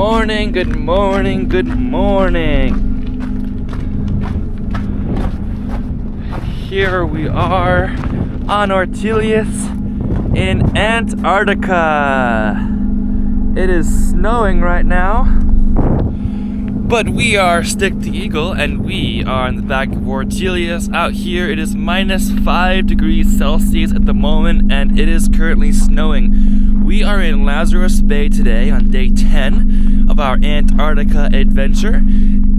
morning, good morning, good morning. Here we are on Ortelius in Antarctica. It is snowing right now, but we are Stick the Eagle and we are in the back of Ortelius. Out here it is minus 5 degrees Celsius at the moment and it is currently snowing. We are in Lazarev Bay today on day 10 of our Antarctica adventure.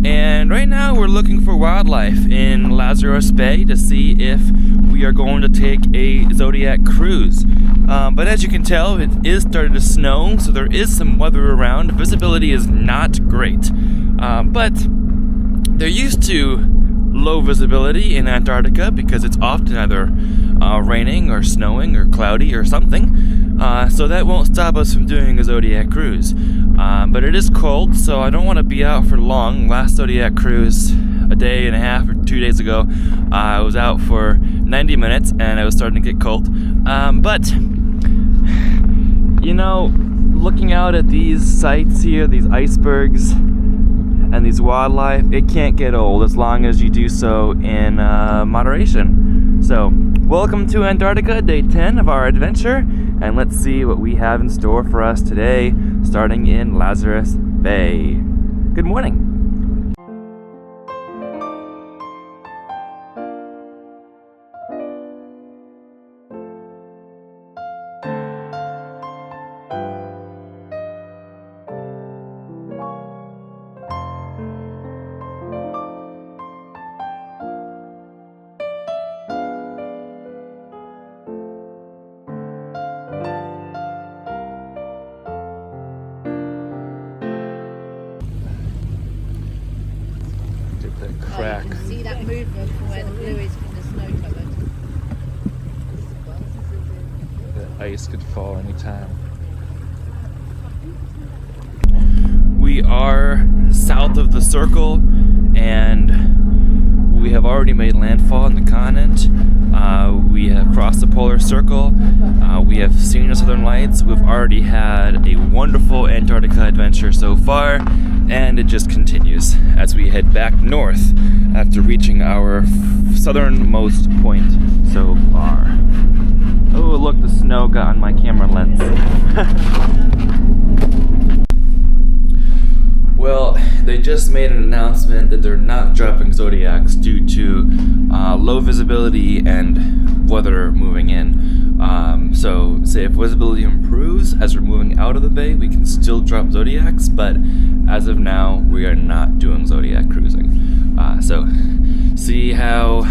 And right now we're looking for wildlife in Lazarev Bay to see if we are going to take a Zodiac cruise. But as you can tell, it is starting to snow, so there is some weather around. Visibility is not great. But they're used to low visibility in Antarctica because it's often either raining or snowing or cloudy or something. So that won't stop us from doing a Zodiac cruise. But it is cold, so I don't want to be out for long. Last Zodiac cruise, a day and a half or 2 days ago, I was out for 90 minutes and I was starting to get cold. But, you know, looking out at these sights here, these icebergs and these wildlife, it can't get old as long as you do so in moderation. So, welcome to Antarctica, day 10 of our adventure, and let's see what we have in store for us today, starting in Lazarev Bay. Good morning. Crack. You can see that movement from where the blue is from the snow covered. The ice could fall anytime. We are south of the circle and we have already made landfall on the continent. We have crossed the polar circle. We have seen the southern lights. We've already had a wonderful Antarctica adventure so far, and it just continues as we head back north after reaching our southernmost point so far. Oh, look, the snow got on my camera lens. Well, they just made an announcement that they're not dropping Zodiacs due to low visibility and weather moving in. So, say if visibility improves as we're moving out of the bay, we can still drop Zodiacs, but as of now, we are not doing Zodiac cruising. So, see how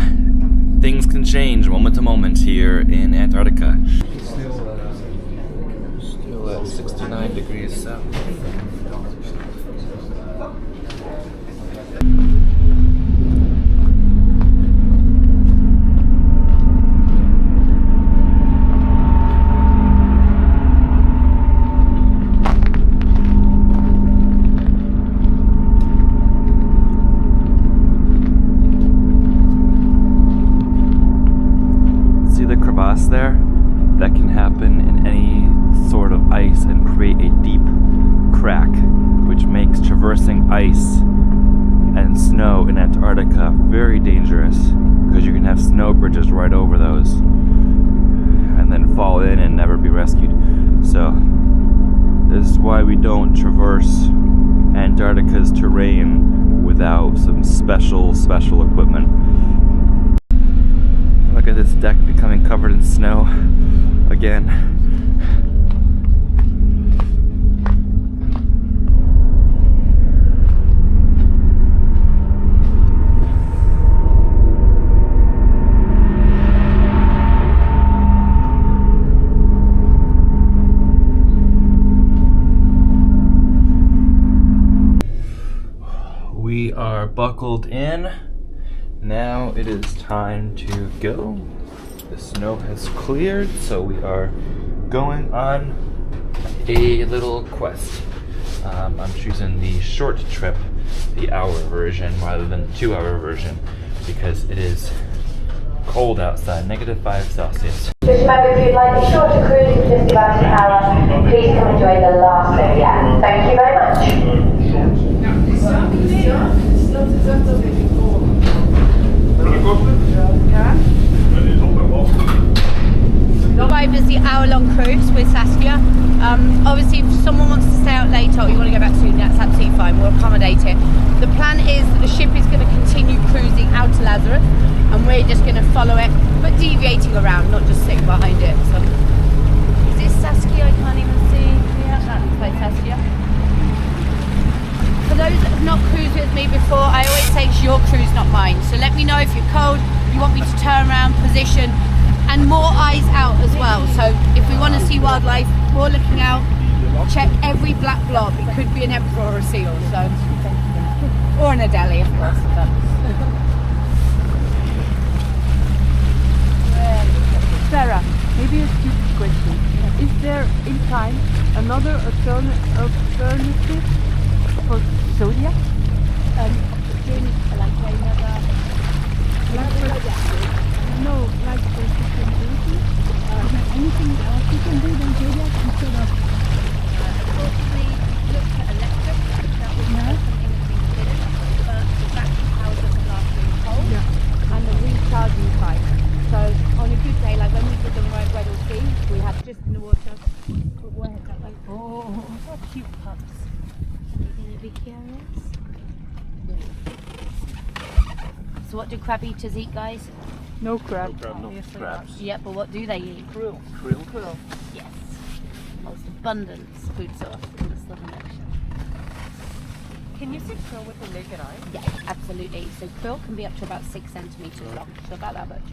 things can change moment to moment here in Antarctica. Still at 69 degrees south. There that can happen in any sort of ice and create a deep crack, which makes traversing ice and snow in Antarctica very dangerous because you can have snow bridges right over those and then fall in and never be rescued. So this is why we don't traverse Antarctica's terrain without some special equipment. Look at this deck becoming covered in snow again. We are buckled in. Now it is time to go. The snow has cleared, so we are going on a little quest. I'm choosing the short trip, the hour version, rather than the 2-hour version, because it is cold outside, -5 Celsius. Just remember, if you'd like a shorter cruise of just about an hour, please come and join the last Zodiac. Thank you very much. Arrived as the hour-long cruise with Saskia. Obviously, if someone wants to stay out later or you want to go back soon, that's absolutely fine. We'll accommodate it. The plan is that the ship is going to continue cruising out to Lazarev, and we're just going to follow it, but deviating around, not just sitting behind it. So, is this Saskia? I can't even see. Yeah, that looks like Saskia. For those that have not cruised with me before, I always say it's your cruise, not mine. So let me know if you're cold, you want me to turn around, position, and more eyes out as well. So if we want to see wildlife, more looking out, check every black blob. It could be an emperor or a seal, so or an Adelie, of course. Sarah, maybe a stupid question. Is there in time another alternative for Zodiac? No, like for sustainability. Anything else you can do than Zodiac instead of? Unfortunately, we looked at electric. That was something that's been considered, but the battery power doesn't last really cold, and the recharging time. So on a good day, like when we did the Weddell Sea, we had just in the water. Oh, so cute pups. Are you going to be curious? So what do crab eaters eat, guys? No crab. No crabs. Yeah, but what do they eat? Krill. Krill? Yes. Most abundant food source in the Southern Ocean. Can you see krill with the naked eye? Yes, absolutely. So krill can be up to about 6 centimeters long, so about that much.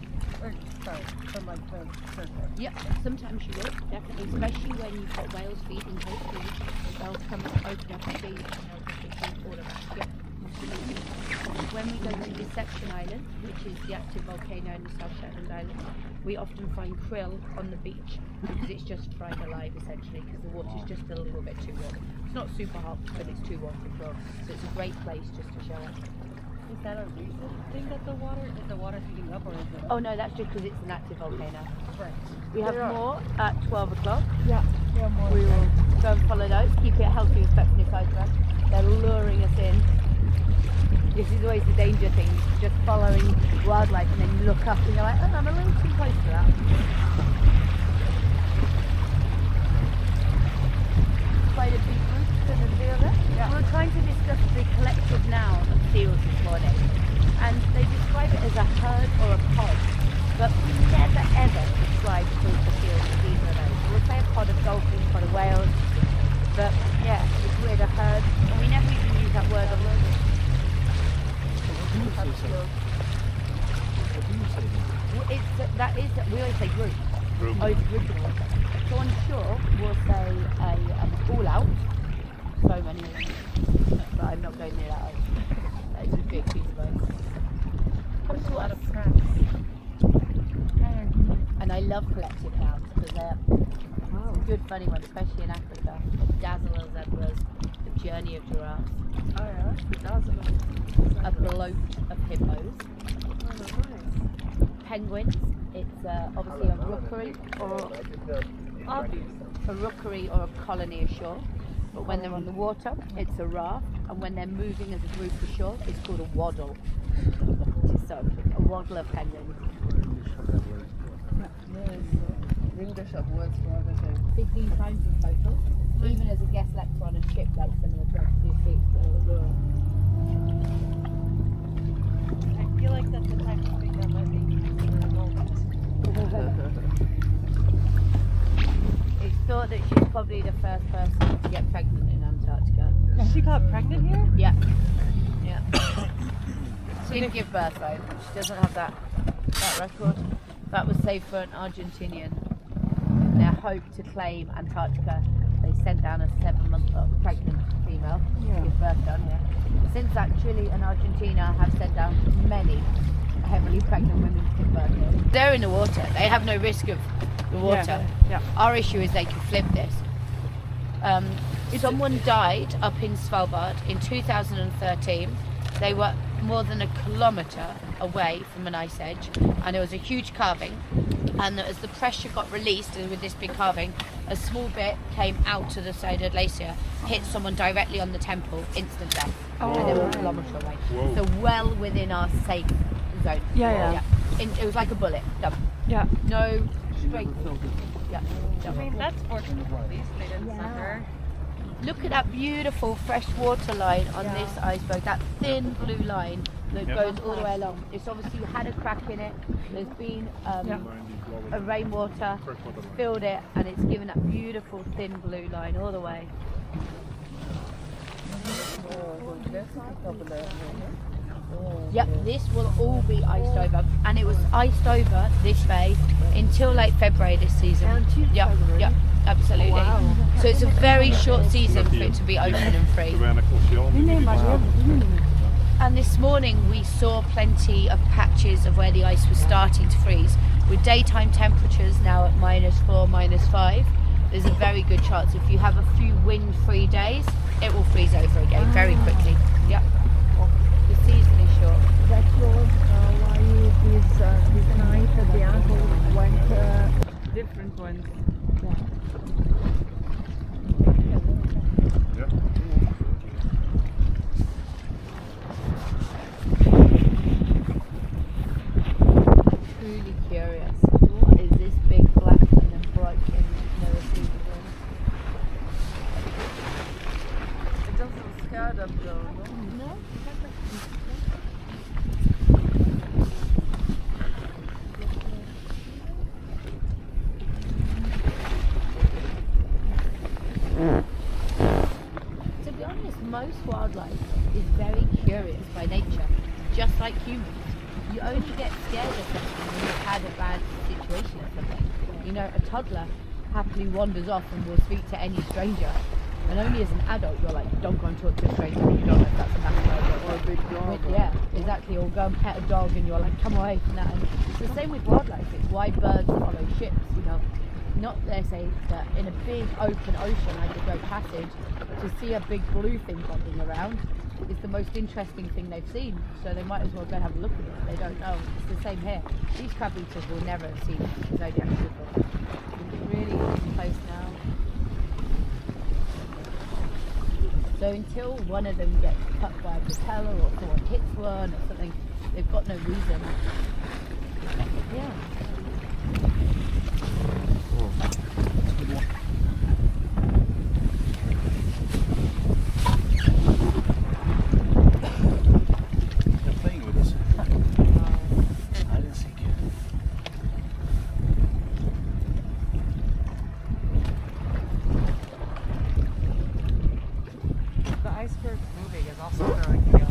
Sorry, from like the surface. Yep, sometimes you will, definitely, especially when you've got whales feeding coastally. They'll come open up and feed, and they'll just feed all of us. Yep, absolutely. When we go to Deception Island, which is the active volcano in the South Shetland Islands, we often find krill on the beach because it's just fried alive essentially because the water's just a little bit too warm. It's not super hot, but it's too warm for krill. So it's a great place just to show us. Is that a recent thing that the water's heating up, or is it? Oh no, that's just because it's an active volcano. Right. We have more at 12 o'clock. Yeah, more. We will go and follow those, keep it healthy with Spectrum icebergs. They're luring us in. This is always the danger thing, just following wildlife and then you look up and you're like, oh, I'm a little too close to that. Quite a big group to the fielder. Yeah. We're trying to discuss the collective noun of seals this morning, and they describe it as a herd or a pod, but we never ever describe groups of seals as either of those. We'll say a pod of dolphins, pod of whales, but yeah, it's weird, a herd, and we never even use that word on the we always say group. Oh, it's group. So on shore, we'll say a all out. So many of them. But I'm not going near that out. That is a big piece of ice. There's a lot of crabs. And I love collective nouns because they're some good funny ones, especially in Africa. Dazzle of zebras, the journey of giraffes. Oh yeah, dazzle. A bloat of hippos. Oh, nice. Penguins, it's obviously a rookery or a colony ashore. But when they're on the water, it's a raft, and when they're moving as a group ashore, it's called a waddle. So, a waddle of penguins. English have words for everything. 15 times in total, even as a guest lecturer on a ship like similar to us. I feel like that's the type of thing that might make you consider a moment. It's thought that she's probably the first person to get pregnant in Antarctica. She got pregnant here? Yeah. Yeah. She didn't give birth though. She doesn't have that record. That was saved for an Argentinian. In their hope to claim Antarctica, they sent down a 7-month-old pregnant female to give birth down here. Since that, Chile and Argentina have sent down many heavily pregnant women to give birth here. They're in the water. They have no risk of the water. Yeah. Our issue is they can flip this. Someone died up in Svalbard in 2013. They were more than a kilometre away from an ice edge, and there was a huge calving, and as the pressure got released with this big calving, A small bit came out to the side of the glacier, hit someone directly on the temple, instant death, and they were a kilometre away. Whoa. So well within our safe zone. Yeah. It was like a bullet. Done. Yeah. No straight. Yeah. I mean, that's fortunate at least they didn't send her. Look at that beautiful freshwater line on this iceberg, that thin blue line that goes all the way along. It's obviously had a crack in it, there's been a rainwater, filled it, and it's given that beautiful thin blue line all the way. Yep, this will all be iced over, and it was iced over this bay until like February this season. Yep, absolutely. Wow. So it's a very short season for it to be open and free. And this morning we saw plenty of patches of where the ice was starting to freeze. With daytime temperatures now at -4, -5, there's a very good chance if you have a few wind-free days, it will freeze over again very quickly. Yep. The season is short. That was why this night the uncle went Different ones. Truly curious. What is this big black thing and bright thing you've never seen before? It doesn't scare them though, no? No? To be honest, most wildlife is very curious by nature, just like humans. You only get scared of something when you've had a bad situation or something. You know, a toddler happily wanders off and will speak to any stranger. And only as an adult you're like, don't go and talk to a stranger. You don't know if that's a massive or a big dog. Yeah, exactly. Or go and pet a dog and you're like, come away from that. And it's the same with wildlife. It's why birds follow ships, you know. Not they say that in a big open ocean like the Great Passage, to see a big blue thing bobbing around is the most interesting thing they've seen. So they might as well go and have a look at it. They don't know. It's the same here. These crab eaters will never have seen Zodiac before. It's really close now. So until one of them gets cut by a propeller or someone hits one or something, they've got no reason. Yeah. They're playing with us. I didn't see it. The icebergs moving is also throwing me off.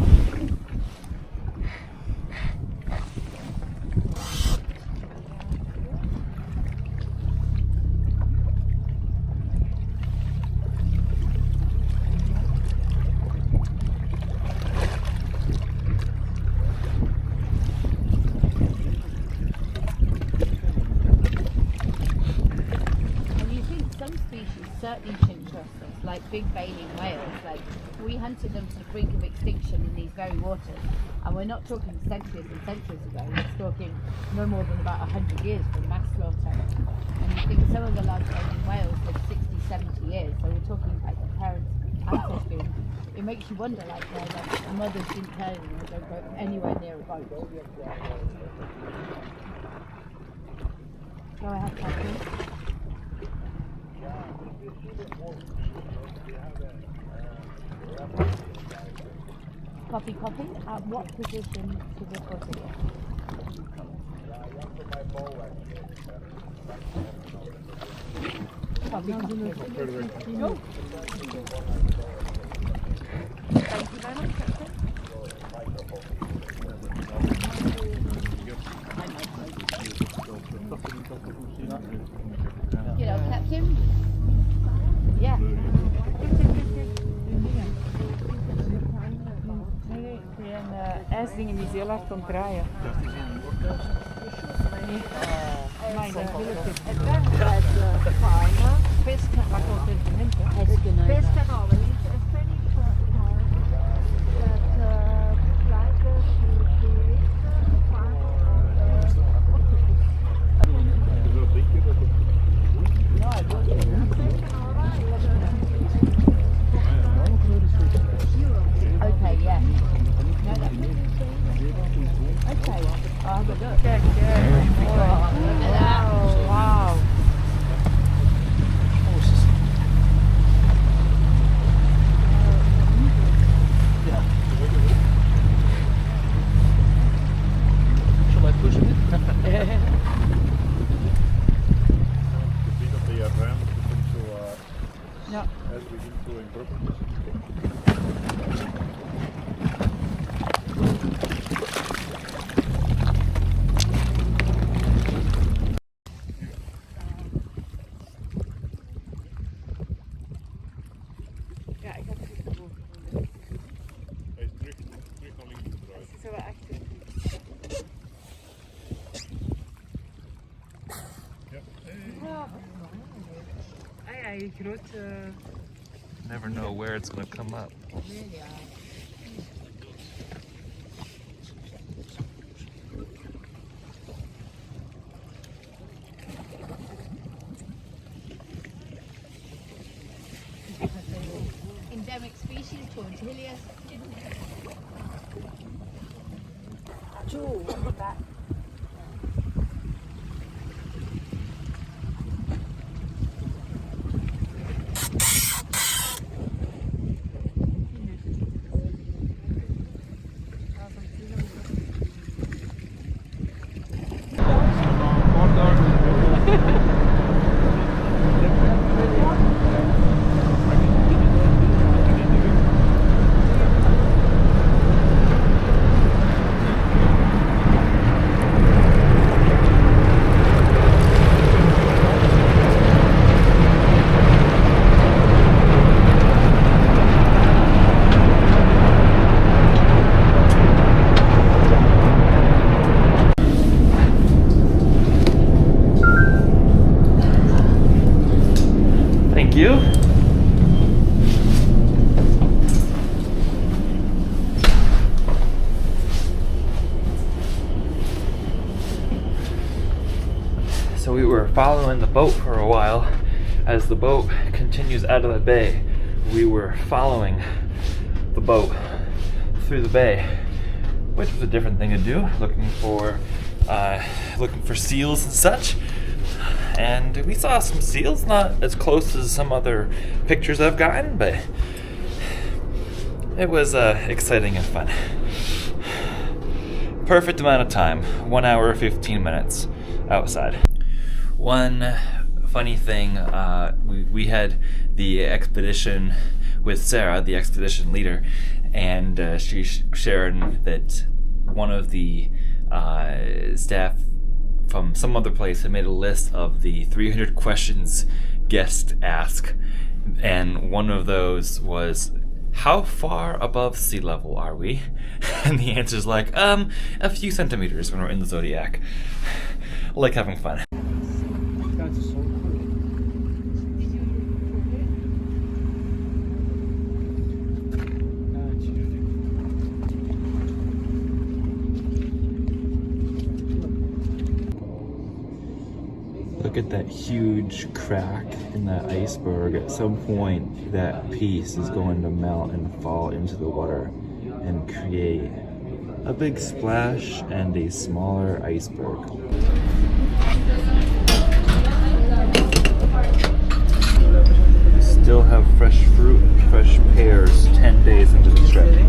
Certainly interest us, like big baleen whales. Like we hunted them to the brink of extinction in these very waters, and we're not talking centuries and centuries ago. We're talking no more than about 100 years from mass slaughter. And you think some of the large baleen whales live 60, 70 years, so we're talking like the parents' ancestry. It makes you wonder, like why the mothers didn't tell them they don't go anywhere near a boat. Go ahead, Catherine. Copy. At what position to report it? Copy. No. Thank you very much, Captain. You know, Captain? Yeah. Nee, die ijsdingen die heel hard aan het draaien. Het farmer. Fisken, maar ook in de winter. Fish can always finish farm that try to create the farm Je wilt denken dat het No, I will. Okay. Kijk, kijk. Mooi. Wauw, wauw. Shall I push it? The bit of the ramp into Ja. as we do in properties. Ja, ik heb het niet gevoeld. Hij is terug naar links gedraaid. Het is wel echt goed. Ja. Ah ja, je grote... Never know where it's gonna come up. Endemic species, Pontilius. Thank you. So we were following the boat for a while. As the boat continues out of the bay, we were following the boat through the bay, which was a different thing to do, looking for seals and such. And we saw some seals, not as close as some other pictures I've gotten, but it was exciting and fun. Perfect amount of time, 1 hour 15 minutes outside. One funny thing, we had the expedition with Sarah, the expedition leader, and she's sharing that one of the staff from some other place had made a list of the 300 questions guests ask, and one of those was, how far above sea level are we? And the answer's like, a few centimeters when we're in the Zodiac. Like having fun. That's so cool. Look at that huge crack in that iceberg. At some point, that piece is going to melt and fall into the water and create a big splash and a smaller iceberg. We still have fresh fruit and fresh pears 10 days into the trip.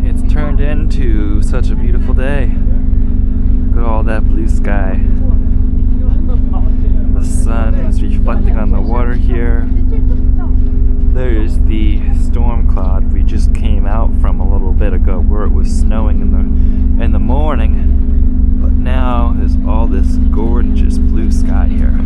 It's turned into such a beautiful day. Look at all that blue sky. The sun is reflecting on the water here. There's the storm cloud we just came out from a little bit ago, where it was snowing in the morning. But now there's all this gorgeous blue sky here.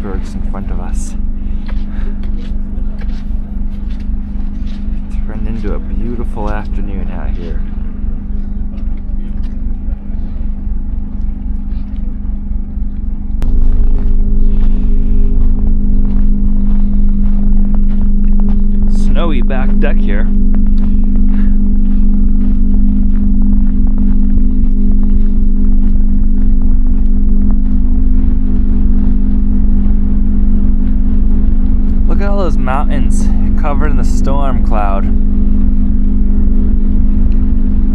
icebergs in front of us. Turned into a beautiful afternoon out here. Snowy back deck here. Look at all those mountains covered in the storm cloud.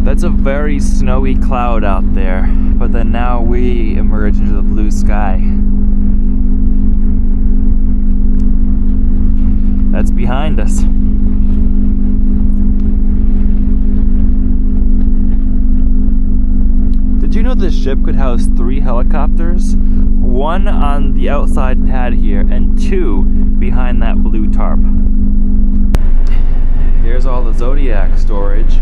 That's a very snowy cloud out there, but then now we emerge into the blue sky. That's behind us. Did you know this ship could house 3 helicopters? 1 on the outside pad here and 2 behind that blue tarp. Here's all the Zodiac storage.